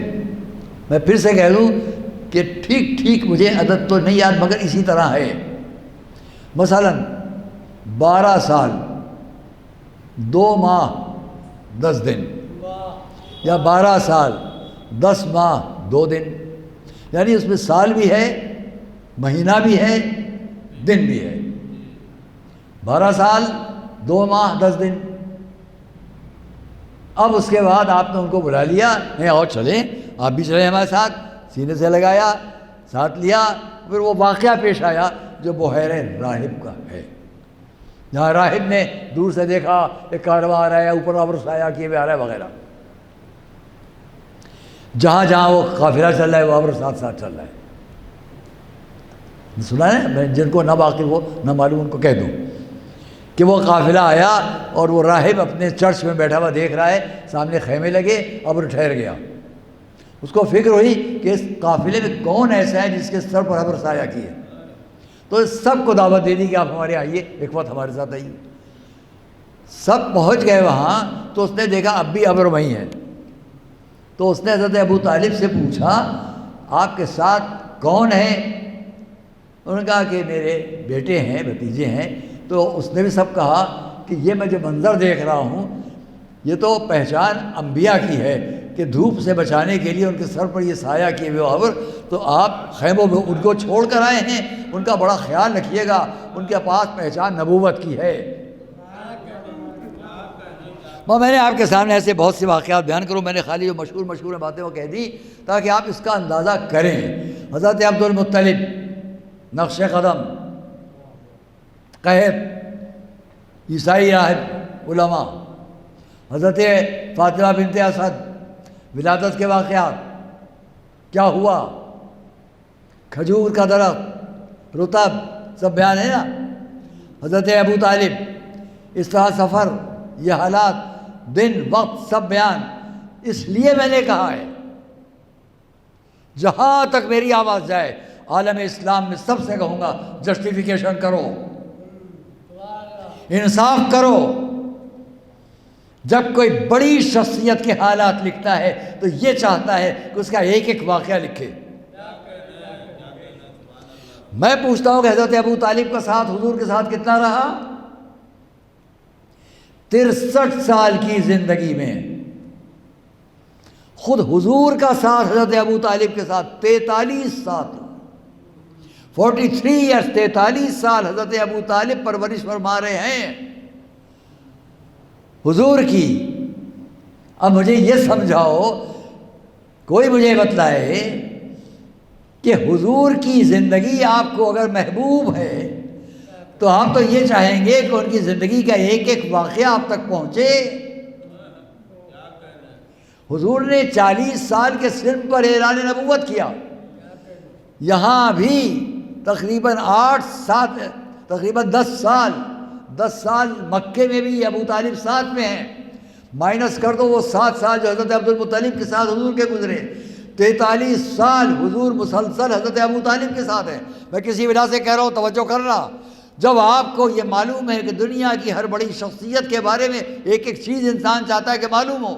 میں پھر سے کہہ دوں کہ ٹھیک مجھے عدد تو نہیں یاد مگر اسی طرح ہے. مثلا 12 سال 2 ماہ 10 دن، یا 12 سال 10 ماہ 2 دن، یعنی اس میں سال بھی ہے، مہینہ بھی ہے، دن بھی ہے. 12 سال 2 ماہ 10 دن. اب اس کے بعد آپ نے ان کو بلا لیا، نہیں اور چلیں، آپ بھی چلیں ہمارے ساتھ. سینے سے لگایا، ساتھ لیا. پھر وہ واقعہ پیش آیا جو بحیر راہب کا ہے، جہاں راہب نے دور سے دیکھا ایک کارواں آ رہا ہے، اوپر آبر سایہ کیے ہوئے آ رہا ہے وغیرہ. جہاں وہ قافلہ چل رہا ہے وہ آبر ساتھ چل رہا ہے. سنا ہے؟ میں جن کو نہ واقف ہو نہ معلوم ان کو کہہ دوں کہ وہ قافلہ آیا اور وہ راہب اپنے چرچ میں بیٹھا ہوا دیکھ رہا ہے، سامنے خیمے لگے، ابر ٹھہر گیا. اس کو فکر ہوئی کہ اس قافلے میں کون ایسا ہے جس کے سر پر ابر سایہ کی ہے. تو سب کو دعوت دے دی کہ آپ ہمارے آئیے، ایک وقت ہمارے ساتھ آئیے. سب پہنچ گئے وہاں. تو اس نے دیکھا اب بھی ابر وہیں ہے. تو اس نے حضرت ابو طالب سے پوچھا آپ کے ساتھ کون ہے؟ انہوں نے کہا کہ میرے بیٹے ہیں، بھتیجے ہیں. تو اس نے بھی سب کہا کہ یہ میں جو منظر دیکھ رہا ہوں یہ تو پہچان انبیاء کی ہے کہ دھوپ سے بچانے کے لیے ان کے سر پر یہ سایہ کیے ہوئے ابر، تو آپ خیموں میں ان کو چھوڑ کر آئے ہیں، ان کا بڑا خیال رکھیے گا، ان کے پاس پہچان نبوت کی ہے۔ میں نے آپ کے سامنے ایسے بہت سے واقعات بیان کروں، میں نے خالی جو مشہور باتیں وہ کہہ دی تاکہ آپ اس کا اندازہ کریں۔ حضرت عبد المطلب، نقش قدم، قحط، عیسائی راہب علماء، حضرت فاطمہ بنت اسد، ولادت کے واقعات، کیا ہوا، کھجور کا درخت، رطب، سب بیان ہے نا۔ حضرت ابو طالب، اس طرح سفر، یہ حالات، دن وقت، سب بیان۔ اس لیے میں نے کہا ہے جہاں تک میری آواز جائے عالم اسلام میں سب سے کہوں گا جسٹیفیکیشن کرو، انصاف کرو۔ جب کوئی بڑی شخصیت کے حالات لکھتا ہے تو یہ چاہتا ہے کہ اس کا ایک ایک واقعہ لکھے۔ میں پوچھتا ہوں کہ حضرت ابو طالب کا ساتھ حضور کے ساتھ کتنا رہا؟ 63 سال کی زندگی میں خود حضور کا ساتھ حضرت ابو طالب کے ساتھ 43 سال، 43 ایئرس، 43 سال حضرت ابو طالب پرورش فرما رہے ہیں حضور کی۔ اب مجھے یہ سمجھاؤ، کوئی مجھے بتلائے کہ حضور کی زندگی آپ کو اگر محبوب ہے تو آپ تو یہ چاہیں گے کہ ان کی زندگی کا ایک ایک واقعہ آپ تک پہنچے۔ حضور نے 40 سال کے سن پر اعلان نبوت کیا، یہاں بھی تقریباً 10 سال مکے میں بھی ابو طالب ساتھ میں ہیں، مائنس کر دو وہ 7 سال جو حضرت عبد المطلب کے ساتھ حضور کے گزرے، 43 سال حضور مسلسل حضرت ابو طالب کے ساتھ ہیں۔ میں کسی وجہ سے کہہ رہا ہوں، توجہ کرنا۔ جب آپ کو یہ معلوم ہے کہ دنیا کی ہر بڑی شخصیت کے بارے میں ایک ایک چیز انسان چاہتا ہے کہ معلوم ہو،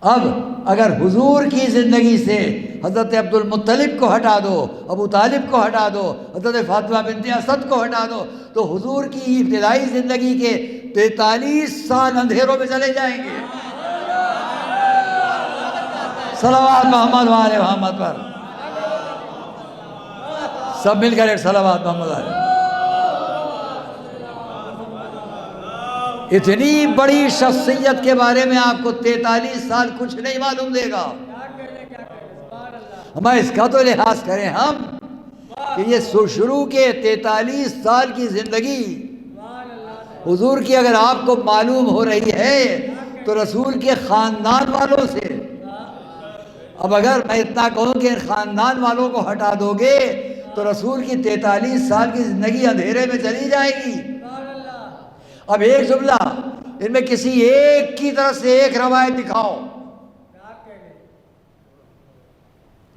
اب اگر حضور کی زندگی سے حضرت عبد المطلب کو ہٹا دو، ابو طالب کو ہٹا دو، حضرت فاطمہ بنت اسد کو ہٹا دو، تو حضور کی ابتدائی زندگی کے 43 سال اندھیروں میں چلے جائیں گے۔ صلوات محمد و آل محمد پر سب مل کر ایک صلوات محمد علیہ۔ اتنی بڑی شخصیت کے بارے میں آپ کو 43 سال کچھ نہیں معلوم دے گا۔ ہمیں اس کا تو لحاظ کریں ہم کہ یہ شروع کے 43 سال کی زندگی حضور کی اگر آپ کو معلوم ہو رہی ہے تو رسول کے خاندان والوں سے، اب اگر میں اتنا کہوں کہ خاندان والوں کو ہٹا دو گے تو رسول کی 43 سال کی زندگی اندھیرے میں چلی جائے گی۔ اب ایک جملہ، ان میں کسی ایک کی طرف سے ایک روایت دکھاؤ،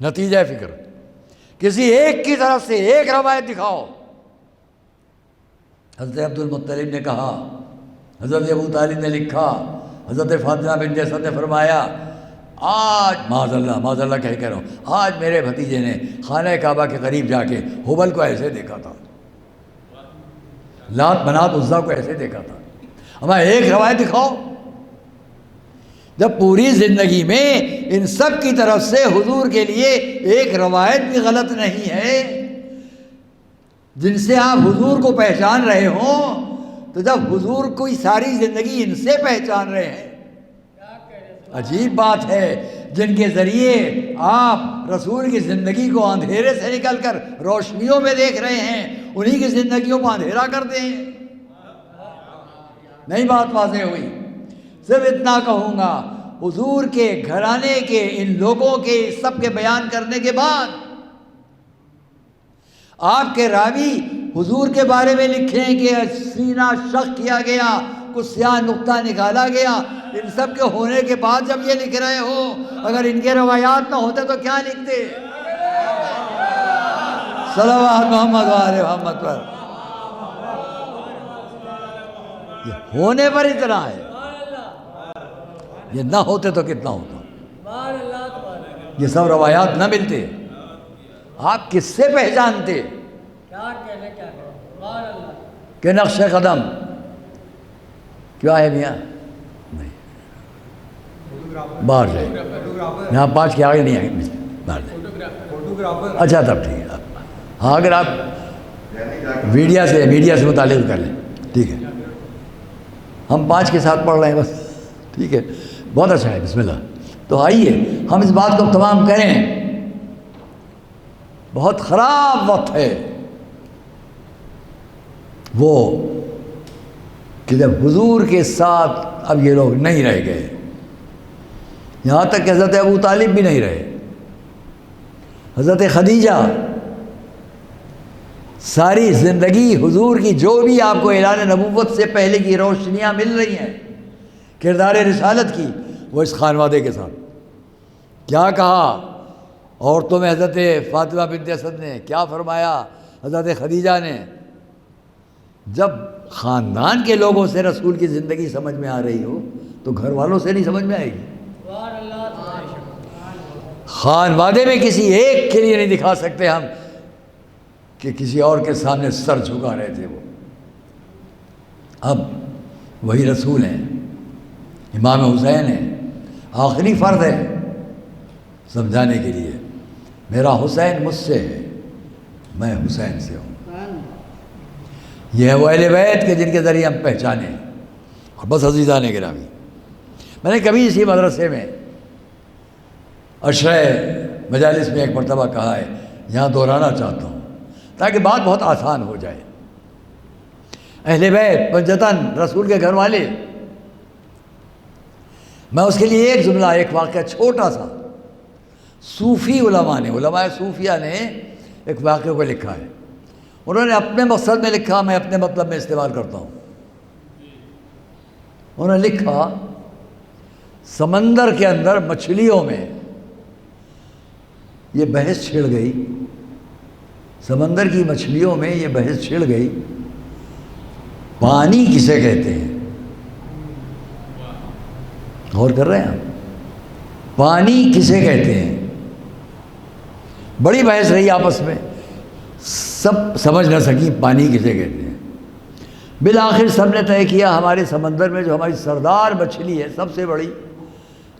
نتیجہ فکر، کسی ایک کی طرف سے ایک روایت دکھاؤ۔ حضرت عبد المطلب نے کہا، حضرت ابو طالب نے لکھا، حضرت فاطمہ بنت اسد نے فرمایا، آج معاذ اللہ کہہ رہا ہوں، آج میرے بھتیجے نے خانہ کعبہ کے قریب جا کے ہبل کو ایسے دیکھا تھا، لات منات عزا کو ایسے دیکھا تھا۔ ہمیں ایک روایت دکھاؤ۔ جب پوری زندگی میں ان سب کی طرف سے حضور کے لیے ایک روایت بھی غلط نہیں ہے جن سے آپ حضور کو پہچان رہے ہوں، تو جب حضور کوئی ساری زندگی ان سے پہچان رہے ہیں، عجیب بات ہے، جن کے ذریعے آپ رسول کی زندگی کو اندھیرے سے نکل کر روشنیوں میں دیکھ رہے ہیں، انہی کی زندگیوں کو اندھیرا کرتے ہیں۔ نہیں بات واضح ہوئی؟ صرف اتنا کہوں گا، حضور کے گھرانے کے ان لوگوں کے سب کے بیان کرنے کے بعد آپ کے راوی حضور کے بارے میں لکھیں کہ سینہ شق کیا گیا، کچھ سیاہ نقطہ نکالا گیا، ان سب کے ہونے کے بعد جب یہ لکھ رہے ہو، اگر ان کے روایات نہ ہوتے تو کیا لکھتے؟ صلوات محمد و آل محمد پر۔ یہ ہونے پر اتنا ہے، یہ نہ ہوتے تو کتنا ہوتا؟ یہ سب روایات نہ ملتے، آپ کس سے پہچانتے کہ نقش قدم کیا ہے میاں؟ نہیں، باہر جائے, یہاں 5 کے آگے نہیں آئیں گے, باہر جائیں. اچھا تب ٹھیک ہے. ہاں اگر آپ میڈیا سے متعلق کر لیں ٹھیک ہے. ہم 5 کے ساتھ پڑھ رہے ہیں بس, ٹھیک ہے, بہت اچھا ہے, بسم اللہ. تو آئیے ہم اس بات کو تمام کریں. بہت خراب وقت ہے وہ کہ جب حضور کے ساتھ اب یہ لوگ نہیں رہ گئے, یہاں تک کہ حضرت ابو طالب بھی نہیں رہے. حضرت خدیجہ ساری زندگی حضور کی جو بھی آپ کو اعلان نبوت سے پہلے کی روشنیاں مل رہی ہیں کردار رسالت کی, وہ اس خانوادے کے ساتھ. کیا کہا عورتوں میں حضرت فاطمہ بنت اسد نے, کیا فرمایا حضرت خدیجہ نے. جب خاندان کے لوگوں سے رسول کی زندگی سمجھ میں آ رہی ہو تو گھر والوں سے نہیں سمجھ میں آئے گی. خانوادے میں کسی ایک کے لیے نہیں دکھا سکتے ہم کہ کسی اور کے سامنے سر جھکا رہے تھے وہ. اب وہی رسول ہیں, امام حسین ہیں, آخری فرد ہے سمجھانے کے لیے. میرا حسین مجھ سے ہے, میں حسین سے ہوں. یہ ہے وہ اہل بیت کے جن کے ذریعے ہم پہچانے. اور بس عزیزان گرامی, میں نے کبھی اسی مدرسے میں عشرہ مجالس میں ایک مرتبہ کہا ہے, یہاں دہرانا چاہتا ہوں تاکہ بات بہت آسان ہو جائے. اہل بیت پنجتاً رسول کے گھر والے, میں اس کے لیے ایک جملہ, ایک واقعہ چھوٹا سا, صوفی علماء صوفیہ نے ایک واقعے کو لکھا ہے. انہوں نے اپنے مقصد میں لکھا, میں اپنے مطلب میں استعمال کرتا ہوں. انہوں نے لکھا سمندر کے اندر مچھلیوں میں یہ بحث چھڑ گئی, سمندر کی مچھلیوں میں یہ بحث چھڑ گئی, پانی کسے کہتے ہیں. غور کر رہے ہیں آپ, پانی کسے کہتے ہیں. بڑی بحث رہی آپس میں, سب سمجھ نہ سکی پانی کسے کہتے ہیں. بالآخر سب نے طے کیا ہمارے سمندر میں جو ہماری سردار مچھلی ہے سب سے بڑی,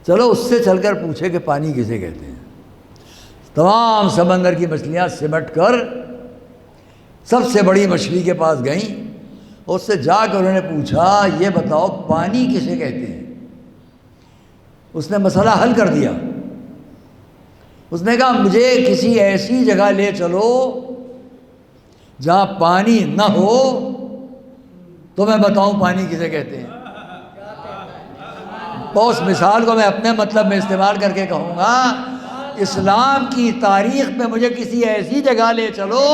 چلو اس سے چل کر پوچھے کہ پانی کسے کہتے ہیں. تمام سمندر کی مچھلیاں سمٹ کر سب سے بڑی مچھلی کے پاس گئیں, اس سے جا کر انہوں نے پوچھا یہ بتاؤ پانی کسے کہتے ہیں. اس نے مسئلہ حل کر دیا. اس نے کہا مجھے کسی ایسی جگہ لے چلو جہاں پانی نہ ہو تو میں بتاؤں پانی کسے کہتے ہیں. اس مثال کو میں اپنے مطلب میں استعمال کر کے کہوں گا, اسلام کی تاریخ میں مجھے کسی ایسی جگہ لے چلو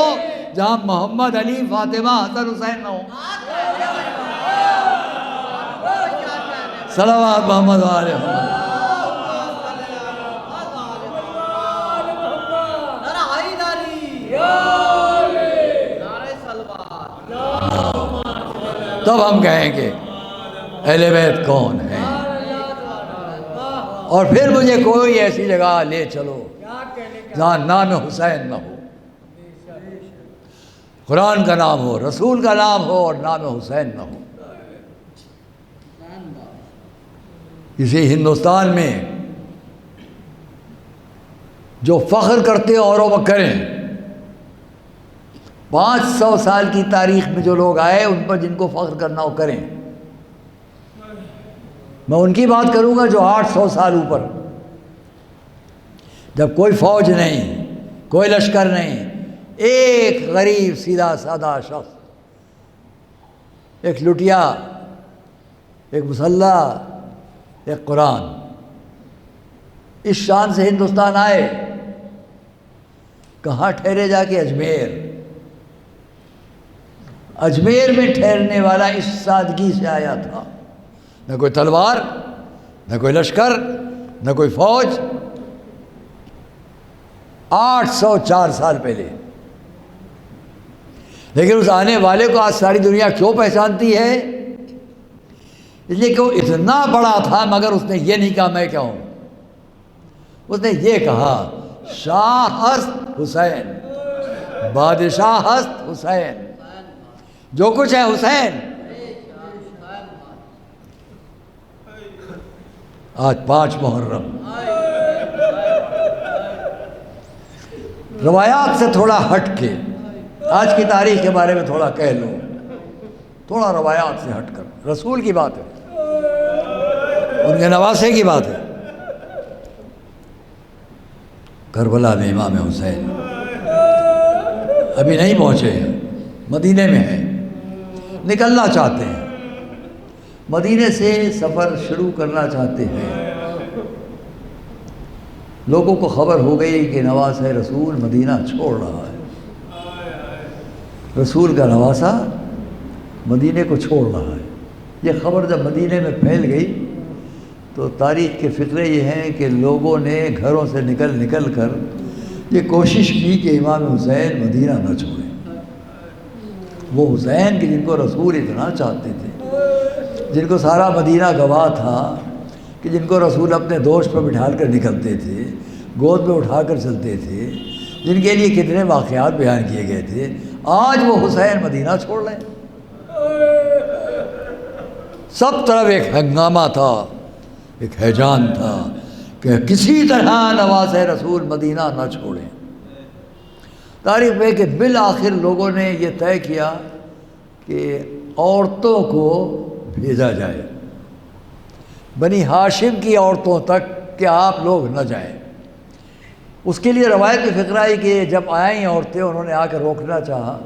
جہاں محمد علی فاطمہ حسن حسین نہ ہو. صلوات محمد علیہ محمد. تب ہم کہیں گے اہل بیت کون ہیں. اور پھر مجھے کوئی ایسی جگہ لے چلو جہاں نام حسین نہ ہو, قرآن کا نام ہو, رسول کا نام ہو اور نام حسین نہ ہو. اسی ہندوستان میں جو فخر کرتے اوروں پر کریں, 500 سال کی تاریخ میں جو لوگ آئے ان پر جن کو فخر کرنا ہو کریں. میں ان کی بات کروں گا جو 800 سال اوپر, جب کوئی فوج نہیں, کوئی لشکر نہیں, ایک غریب سیدھا سادہ شخص, ایک لٹیا, ایک مسلح, ایک قرآن, اس شان سے ہندوستان آئے. کہاں ٹھہرے جا کے؟ اجمیر. اجمیر میں ٹھہرنے والا اس سادگی سے آیا تھا, نہ کوئی تلوار, نہ کوئی لشکر, نہ کوئی فوج. 804 سال پہلے. لیکن اس آنے والے کو آج ساری دنیا کیوں پہچانتی ہے؟ اس لیے کہ وہ اتنا بڑا تھا مگر اس نے یہ نہیں کہا میں کیا ہوں. اس نے یہ کہا شاہ ہست حسین, بادشاہ ہست حسین, جو کچھ ہے حسین. آج 5 محرم۔ روایات سے تھوڑا ہٹ کے آج کی تاریخ کے بارے میں تھوڑا کہہ لو، تھوڑا روایات سے ہٹ کر، رسول کی بات ہے، ان کے نواسے کی بات ہے۔ کربلا میں امام حسین ابھی نہیں پہنچے ہیں، مدینے میں ہیں، نکلنا چاہتے ہیں، مدینے سے سفر شروع کرنا چاہتے ہیں۔ لوگوں کو خبر ہو گئی کہ نواسہ رسول مدینہ چھوڑ رہا ہے، رسول کا نواسہ مدینے کو چھوڑ رہا ہے۔ یہ خبر جب مدینے میں پھیل گئی تو تاریخ کے فقرے یہ ہیں کہ لوگوں نے گھروں سے نکل کر یہ کوشش کی کہ امام حسین مدینہ نہ چھوڑیں۔ وہ حسین کہ جن کو رسول اتنا چاہتے تھے، جن کو سارا مدینہ گواہ تھا، کہ جن کو رسول اپنے دوش پر بٹھا کر نکلتے تھے، گود میں اٹھا کر چلتے تھے، جن کے لیے کتنے واقعات بیان کیے گئے تھے، آج وہ حسین مدینہ چھوڑ لیں۔ سب طرف ایک ہنگامہ تھا، ایک ہیجان تھا کہ کسی طرح نواسہ رسول مدینہ نہ چھوڑیں۔ تاریخ میں کہ بالآخر لوگوں نے یہ طے کیا کہ عورتوں کو بھیجا جائے، بنی ہاشم کی عورتوں تک کہ آپ لوگ نہ جائیں۔ اس کے لیے روایت میں فقرہ ہے کہ جب آئیں عورتیں، انہوں نے آ کر روکنا چاہا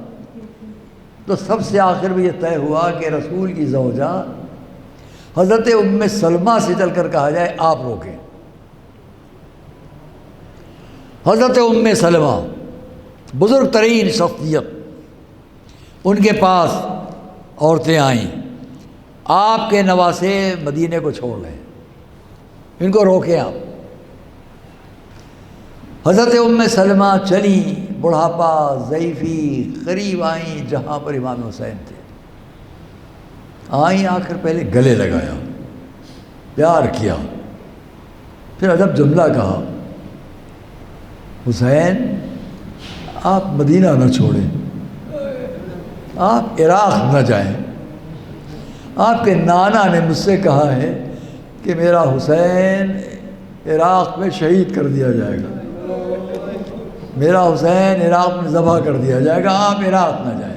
تو سب سے آخر میں یہ طے ہوا کہ رسول کی زوجہ حضرت ام سلمہ سے چل کر کہا جائے آپ روکیں۔ حضرت ام سلمہ بزرگ ترین شخصیت، ان کے پاس عورتیں آئیں، آپ کے نواسے مدینے کو چھوڑ لیں، ان کو روکیں آپ۔ حضرت ام سلمہ چلیں، بڑھاپا، ضعیفی، قریب آئیں جہاں پر امام حسین تھے، آئیں، آ کر پہلے گلے لگایا، پیار کیا، پھر عجب جملہ کہا، حسین آپ مدینہ نہ چھوڑیں، آپ عراق نہ جائیں، آپ کے نانا نے مجھ سے کہا ہے کہ میرا حسین عراق میں شہید کر دیا جائے گا، میرا حسین عراق میں ذبح کر دیا جائے گا، آپ عراق نہ جائیں۔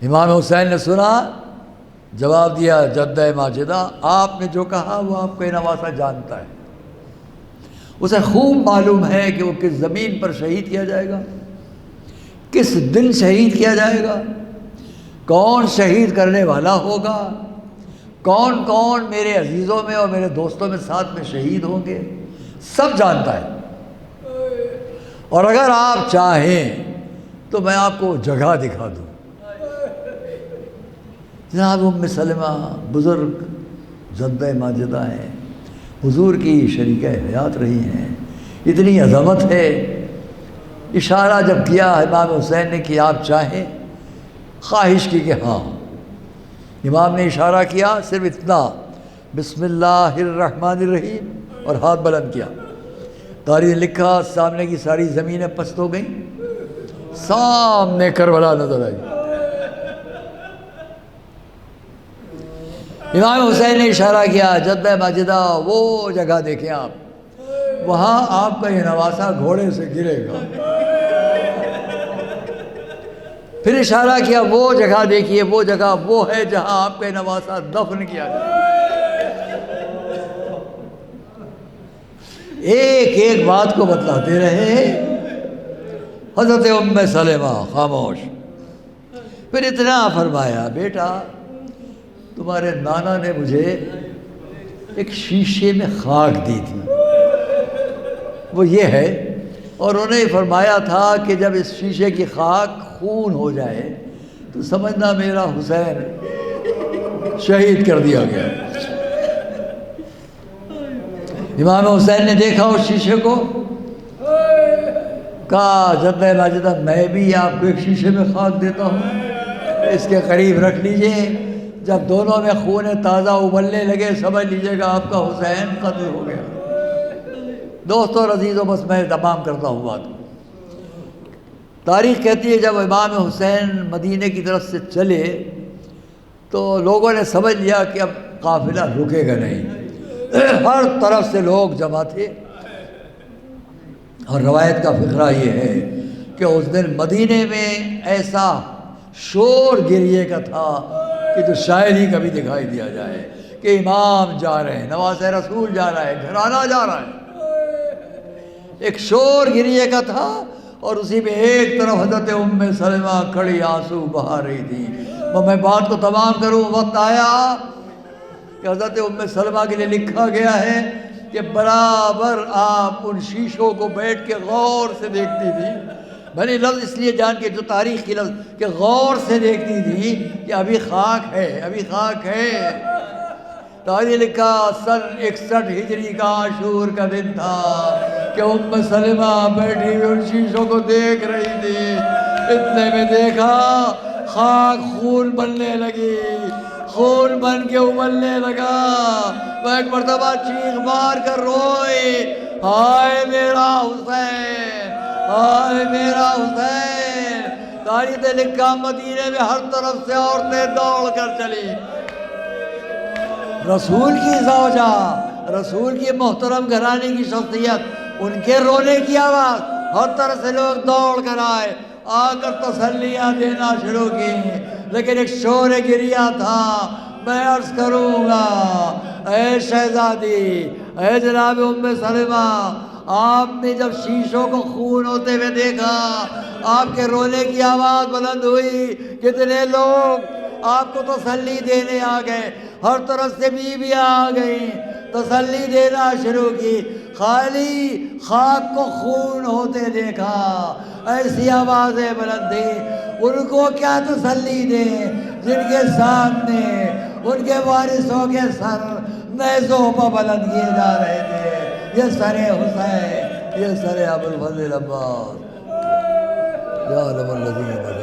امام حسین نے سنا، جواب دیا، جدہ ماجدہ آپ نے جو کہا وہ آپ کا نواسہ جانتا ہے، اسے خوب معلوم ہے کہ وہ کس زمین پر شہید کیا جائے گا، کس دن شہید کیا جائے گا، کون شہید کرنے والا ہوگا، کون کون میرے عزیزوں میں اور میرے دوستوں میں ساتھ میں شہید ہوں گے، سب جانتا ہے۔ اور اگر آپ چاہیں تو میں آپ کو جگہ دکھا دوں۔ جناب ام سلمہ بزرگ جدہ ماجدہ ہیں، حضور کی شریکہ حیات رہی ہیں، اتنی عظمت ہے۔ اشارہ جب کیا امام حسین نے کہ آپ چاہیں، خواہش کی کہ ہاں، امام نے اشارہ کیا، صرف اتنا، بسم اللہ الرحمن الرحیم، اور ہاتھ بلند کیا۔ تاریخ نے لکھا سامنے کی ساری زمینیں پست ہو گئیں، سامنے کربلا نظر آئی۔ امام حسین نے اشارہ کیا، جدہ ماجدہ وہ جگہ دیکھیں آپ، وہاں آپ کا یہ نواسہ گھوڑے سے گرے گا۔ پھر اشارہ کیا، وہ جگہ دیکھیے، وہ جگہ وہ ہے جہاں آپ کا نواسہ دفن کیا گیا۔ ایک ایک بات کو بتلاتے رہے۔ حضرت ام سلمہ خاموش۔ پھر اتنا فرمایا، بیٹا تمہارے نانا نے مجھے ایک شیشے میں خاک دی تھی، وہ یہ ہے، اور انہوں نے فرمایا تھا کہ جب اس شیشے کی خاک خون ہو جائے تو سمجھنا میرا حسین شہید کر دیا گیا۔ امام حسین نے دیکھا اس شیشے کو، کہا جدہ ماجدہ میں بھی آپ کو ایک شیشے میں خاک دیتا ہوں، اس کے قریب رکھ لیجئے، جب دونوں میں خون تازہ ابلنے لگے سمجھ لیجئے گا آپ کا حسین قتل ہو گیا۔ دوستوں اور عزیزوں، بس میں تمام کرتا ہوں بات کو۔ تاریخ کہتی ہے جب امام حسین مدینے کی طرف سے چلے تو لوگوں نے سمجھ لیا کہ اب قافلہ رکے گا نہیں. ہر طرف سے لوگ جمع تھے. اور روایت کا فقرہ یہ ہے کہ اس دن مدینے میں ایسا شور گریے کا تھا کہ جو شاید ہی کبھی دکھائی دیا جائے کہ امام جا رہے ہیں، نواز رسول جا رہا ہے، گھرانہ جا رہا ہے. ایک شور گریے کا تھا اور اسی میں ایک طرف حضرت ام سلمہ کھڑی آنسو بہا رہی تھی. میں بات کو تمام کروں، وقت آیا کہ حضرت ام سلمہ کے لیے لکھا گیا ہے کہ برابر آپ ان شیشوں کو بیٹھ کے غور سے دیکھتی تھی. میں نے لفظ اس لیے جان کے جو تاریخ کی لفظ کہ غور سے دیکھتی تھی کہ ابھی خاک ہے، ابھی خاک ہے. تاریخ لکھا سن 61 ہجری کا عاشور کا دن تھا کہ ام سلمہ بیٹھی ہوئی ان شیشوں کو دیکھ رہی تھی. اتنے میں دیکھا خاک خون بننے لگی، خون بن کے ابلنے لگا. وہ ایک مرتبہ چیخ مار کر روئی، ہائے میرا حسین، ہائے میرا حسین. تاریخ نے لکھا مدینے میں ہر طرف سے عورتیں دوڑ کر چلی. رسول کی زوجہ، رسول کی محترم گھرانے کی شخصیت، ان کے رونے کی آواز، ہر طرف سے لوگ دوڑ کر آئے، آ کر تسلیاں دینا شروع کی. لیکن ایک شور گریہ تھا. میں عرض کروں گا اے شہزادی، اے جناب ام سلمہ، آپ نے جب شیشوں کو خون ہوتے ہوئے دیکھا، آپ کے رونے کی آواز بلند ہوئی. کتنے لوگ آپ کو تسلی دینے آ گئے، ہر طرف سے بیویاں آ گئیں، تسلی دینا شروع کی. خالی خاک کو خون ہوتے دیکھا، ایسی آوازیں بلند تھیں. ان کو کیا تسلی دیں جن کے سامنے ان کے وارثوں کے سر نیزوں پر بلند کیے جا رہے تھے. یہ سر حسین، یہ سر ابوالفضل عباس. یا علم الذین